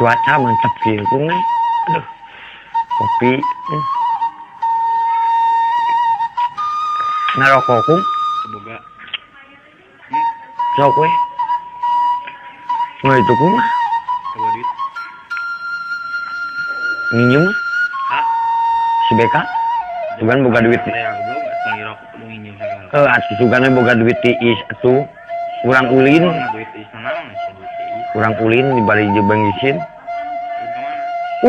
cuaca mantap kieu nih. Aduh. Kopi. Ngarokok kum. Boga. Sok we. Itu kum mah. Coba duit. Nginjem mah. Hah? Si Beka. Sugan boga duit. Ya, goblok, ngi rokok lu nginjem segala. Atuh sugan boga duit tiis atuh. Urang ulin. Duit istana mah duit tiis. Urang ulin di bari jebeng isin. Kemana?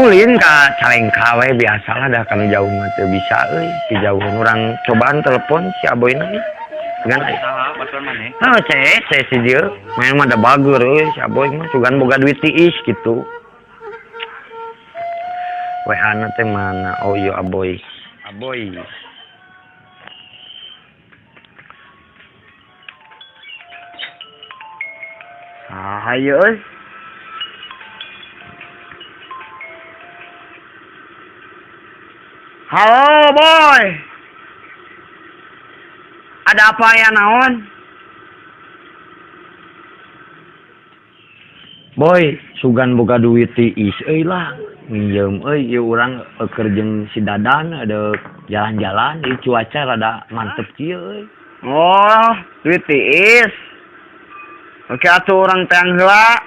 Ulin ka Calengka we biasalah dah kami jauh mah teu bisa euy. Ti jauhan urang cobaan telepon si aboyna nih. Gan Saha baturan maneh? ce si dieu. Main mah da bager euy si aboy mah sugan boga duit tiis gitu. WA-na teh mana? Oh iya aboy. Aboy. Ayo euy. Halo boy. Ada apa ya naon? Boy, sugan boga duit tiis euy lah. Minjem euy ieu urang keur jeung si Dadan ada jalan-jalan di cuaca rada mantep kieu euy. Oh, duit tiis. Oke atuh urang teh heula.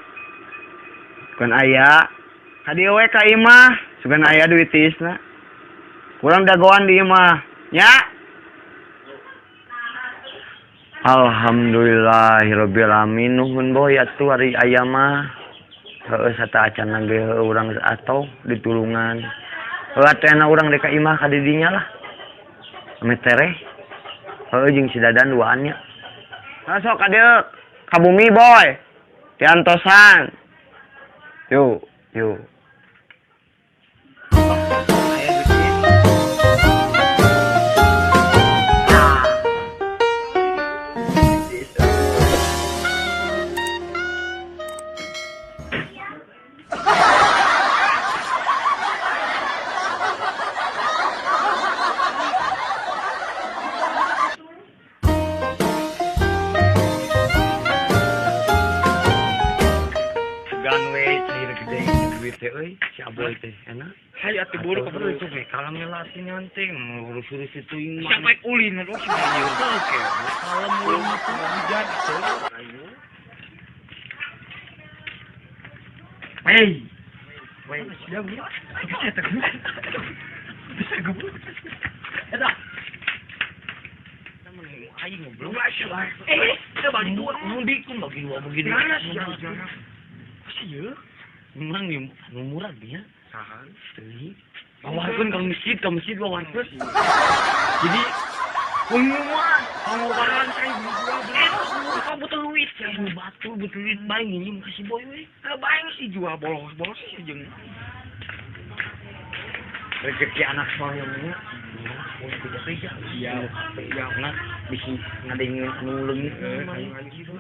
Kan aya. Hadieu we ka imah, sugan aya duit tiisna. Kurang dagoan di imah, nya. Alhamdulillahirabbil alamin nuhun boy atuh ari aya mah. Heueuh sata acan ge urang atoh ditulungan. Heueuh atuh urang deka imah ka didinya lah. Ame tereh. Heueuh jeung si Dadan duaan nya. Sok ka dieu ka bumi boy. Tiantosan. Yuk. Euy, si aboy teh enak. Hai atuh buru ka buru itu ge kalam ngelatih nanti ngurus-urus itu imah. Sampai ulin aduh sih. Oke, kalam ulin itu hujan tuh. Ayo. Hey. Wait, sudah bu. Bisa tak? Bisa gebuk. Ada. Namun aing ngobrol. Kita bagi dua, mudik pun bagi dua begini. Mana sih? Masih ya? Memang nih murah dia. Sahan. Ini. Bawakan ke masjid bawakan. Jadi pengumuman pengobaran saya jual beli. Kamu butuh duit, saya butuh duit baik ini kasih boy we. Baik sih jual bolos sih jeung. Rezeki anak soalnya boleh tidak kerja. Iya, nak bisa ngadengin anu leungit lagi dulu.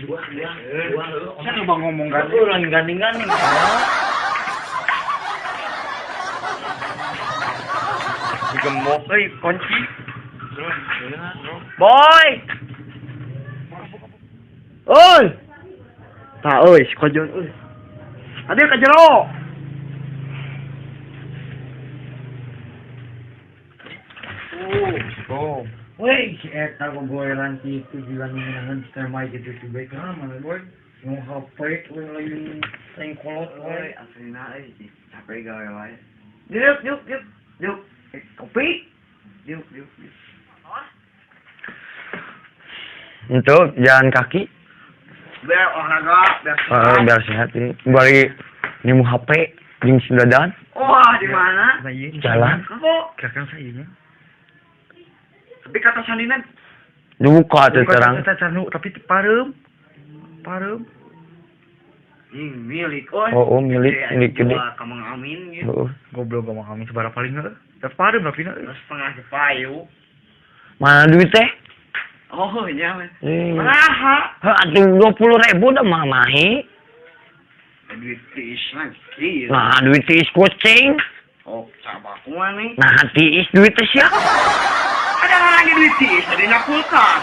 Dua. Saya coba ngomong ganding. Digemuk kunci. Boy. Oi. Tah euy, si kojon euy. Ade ka jero. Oh. Woi, si eta gogoeran si itu juga ngeunaan sistem gitu si baik mana boy. Nu HP we lain kolot we aslinya capek gawe wae. Yuk. Kopi. Yuk. Untuk jalan kaki. Biar olahraga, biar sehat ini. Bari nemu HP jeung si Dadan. Wah, di mana? Jalan. Kakang sayanya. Tapi kata sandina dibuka tuh terang. Tapi parem. Milik. Oh, milik gede. Kamang amin gitu. Goblok kamang amin seberapa paling heuh. Tapi parem tapi setengah payu. Mana duit teh? Oh, nya mah. Maraha. Atuh 20.000 dah mah mahi. Duit tiis lagi. Nah, duit tiis kucing. Oh, sabak mah nih. Nah, tiis duit teh sia. Ada lagi duit tiis, ada kulkas.